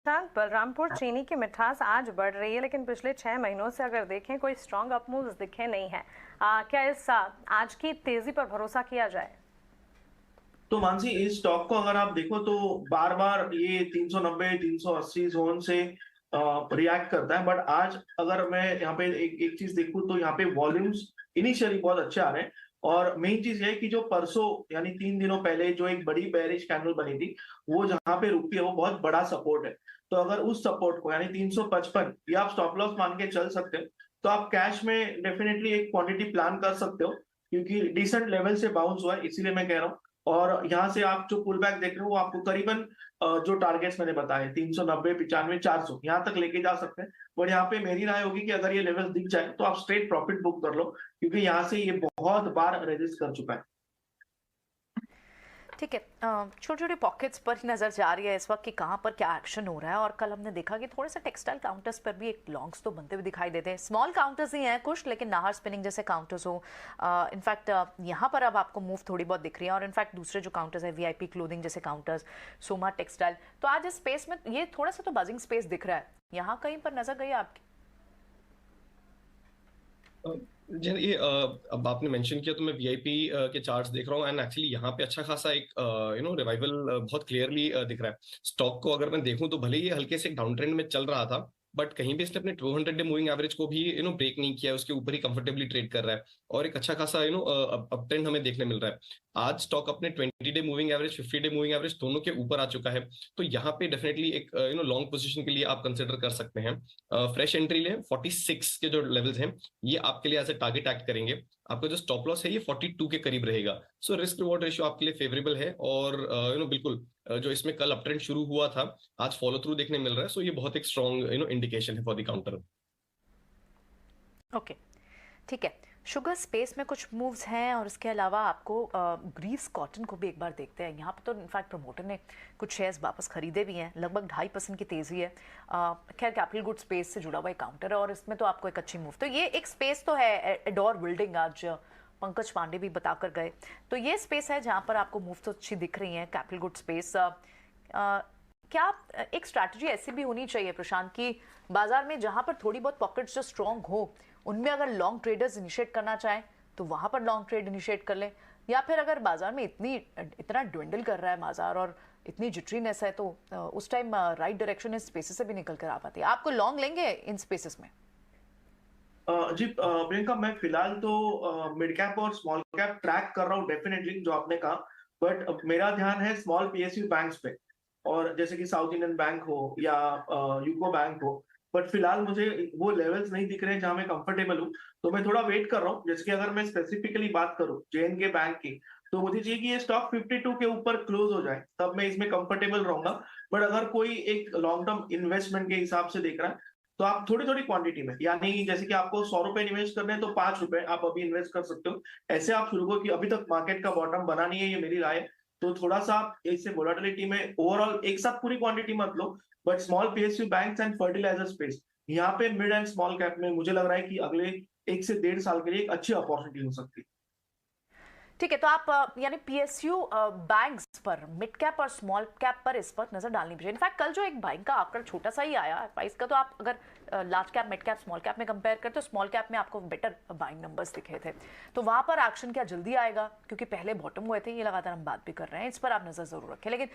प्रशांत, बलरामपुर चीनी की मिठास आज बढ़ रही है, लेकिन पिछले 6 महीनों से अगर देखें कोई स्ट्रॉन्ग अप मूव्स दिखे नहीं है। क्या इस आज की तेजी पर भरोसा किया जाए? तो मानसी, इस स्टॉक को अगर आप देखो तो बार बार ये 390 380 जोन से रिएक्ट करता है। बट आज अगर मैं यहाँ पे एक एक चीज देखूं तो यहाँ पे वॉल्यूम्स इनिशियली बहुत अच्छे आ रहे हैं। और मेन चीज ये है कि जो परसों यानी 3 दिनों पहले जो एक बड़ी बेरिश कैंडल बनी थी, वो जहां पे रुकी है वो बहुत बड़ा सपोर्ट है। तो अगर उस सपोर्ट को यानी 355 या आप स्टॉप लॉस मान के चल सकते हो, तो आप कैश में डेफिनेटली एक क्वांटिटी प्लान कर सकते हो, क्योंकि डिसेंट लेवल से बाउंस हुआ है, इसीलिए मैं कह रहा हूँ। और यहाँ से आप जो पुल बैक देख रहे हो वो आपको करीबन जो टारगेट्स मैंने बताए 390 95 400 यहाँ तक लेके जा सकते हैं। बट यहाँ पे मेरी राय होगी कि अगर ये लेवल दिख जाए तो आप स्ट्रेट प्रॉफिट बुक कर लो, क्योंकि यहाँ से ये बहुत बार रेजिस्ट कर चुका है। ठीक है, छोटे छोटे पॉकेट्स पर ही नज़र जा रही है इस वक्त कि कहाँ पर क्या एक्शन हो रहा है। और कल हमने देखा कि थोड़े से टेक्सटाइल काउंटर्स पर भी एक लॉन्ग्स तो बनते हुए दिखाई देते हैं। स्मॉल काउंटर्स ही हैं कुछ, लेकिन नाहर स्पिनिंग जैसे काउंटर्स हो। इनफैक्ट यहाँ पर अब आपको मूव थोड़ी बहुत दिख रही है। और इनफैक्ट दूसरे जो काउंटर्स है वीआईपी क्लोथिंग जैसे काउंटर्स, सोमा टेक्सटाइल, तो आज इस स्पेस में ये थोड़ा सा तो बजिंग स्पेस दिख रहा है। यहाँ कहीं पर नजर गई आपकी? जी ये अब आपने मेंशन किया तो मैं वीआईपी के चार्ट्स देख रहा हूँ एंड एक्चुअली यहाँ पे अच्छा खासा एक रिवाइवल बहुत क्लियरली दिख रहा है। स्टॉक को अगर मैं देखूं तो भले ही हल्के से डाउन ट्रेंड में चल रहा था, बट कहीं भी इसने अपने 200 डे मूविंग एवरेज को भी ब्रेक नहीं किया है, उसके ऊपर ही कंफर्टेबली ट्रेड कर रहा है और एक अच्छा खासा अप ट्रेंड हमें देखने मिल रहा है। आज स्टॉक अपने 20 day moving average 50 day moving average दोनों के ऊपर आ चुका है। तो यहाँ पे डेफिनेटली एक लॉन्ग पोजीशन के लिए आप कंसिडर कर सकते हैं। फ्रेश एंट्री लें, 46 के जो लेवल्स हैं ये आपके लिए एज ए टारगेट एक्ट करेंगे। आपका जो स्टॉप लॉस है ये 42 के करीब रहेगा। सो रिस्क रिवॉर्ड रेशियो आपके लिए फेवरेबल है और बिल्कुल जो इसमें कल अप ट्रेंड शुरू हुआ था आज फॉलो थ्रू देखने मिल रहा है। सो ये बहुत एक स्ट्रॉन्ग इंडिकेशन है फॉर द काउंटर। ओके, ठीक है। शुगर स्पेस में कुछ मूव्स हैं और इसके अलावा आपको ग्रीव्स कॉटन को भी एक बार देखते हैं। यहाँ पर तो इनफैक्ट प्रमोटर ने कुछ शेयर्स वापस खरीदे भी हैं, लगभग 2.5% की तेज़ी है। खैर कैपिटल गुड स्पेस से जुड़ा हुआ एक काउंटर है और इसमें तो आपको एक अच्छी मूव, तो ये एक स्पेस तो है। एडोर बिल्डिंग आज पंकज पांडे भी बता कर गए, तो ये स्पेस है जहाँ पर आपको मूव तो अच्छी दिख रही है। कैपिटल गुड स्पेस क्या एक स्ट्रैटेजी ऐसी भी होनी चाहिए प्रशांत कि बाजार में जहां पर थोड़ी बहुत पॉकेट्स जो स्ट्रांग हो उनमें अगर लॉन्ग ट्रेडर्स इनिशिएट करना चाहें तो वहां पर लॉन्ग ट्रेड इनिशिएट कर लें, या फिर अगर बाजार में इतना ड्विंडल कर रहा है बाजार और इतनी जिटरीनेस है तो उस टाइम राइट डायरेक्शन इस स्पेसेस से भी निकल कर आ पाती है। आपको लॉन्ग लेंगे इन स्पेसेस में? जी प्रियंका, मैं फिलहाल तो मिड कैप और स्मॉल कैप ट्रैक कर रहा हूँ डेफिनेटली, जो आपने कहा। बट मेरा ध्यान है स्मॉल पीएसयू बैंक्स पे, और जैसे कि साउथ इंडियन बैंक हो या यूको बैंक हो। बट फिलहाल मुझे वो लेवल्स नहीं दिख रहे हैं जहां मैं कंफर्टेबल हूँ, तो मैं थोड़ा वेट कर रहा हूँ। जैसे कि अगर मैं स्पेसिफिकली बात करूँ जेएनके बैंक की, तो मुझे चाहिए कि ये स्टॉक 52 के ऊपर क्लोज हो जाए, तब मैं इसमें कंफर्टेबल रहूंगा। बट अगर कोई एक लॉन्ग टर्म इन्वेस्टमेंट के हिसाब से देख रहा है, तो आप थोड़ी थोड़ी क्वांटिटी में, यानी जैसे कि आपको 100 रुपए इन्वेस्ट करने हैं तो 5 रुपए आप अभी इन्वेस्ट कर सकते हो। ऐसे आप शुरू करो कि अभी तक मार्केट का बॉटम बना नहीं है, ये मेरी राय है। तो थोड़ा सा आप इससे वोलेटिलिटी में ओवरऑल एक साथ पूरी क्वांटिटी मत लो, but small PSU banks and fertiliser space, यहाँ पे मिड एंड स्मॉल कैप में मुझे लग रहा है कि अगले 1 से 1.5 साल के लिए एक अच्छी अपॉर्चुनिटी हो सकती है। ठीक है, तो आप यानी पीएसयू बैंक्स पर, मिड कैप और स्मॉल कैप पर इस वक्त नजर डालनी चाहिए। इनफैक्ट कल जो एक बैंक का आंकड़ा छोटा सा ही आया प्राइस का, तो आप अगर large cap mid cap small cap में कंपेयर करते तो स्मॉल कैप में आपको बेटर बाइंग नंबर्स दिखे थे। तो वहां पर एक्शन क्या जल्दी आएगा? क्योंकि पहले बॉटम हुए थे, ये लगातार हम बात भी कर रहे हैं, इस पर आप नजर जरूर रखें। लेकिन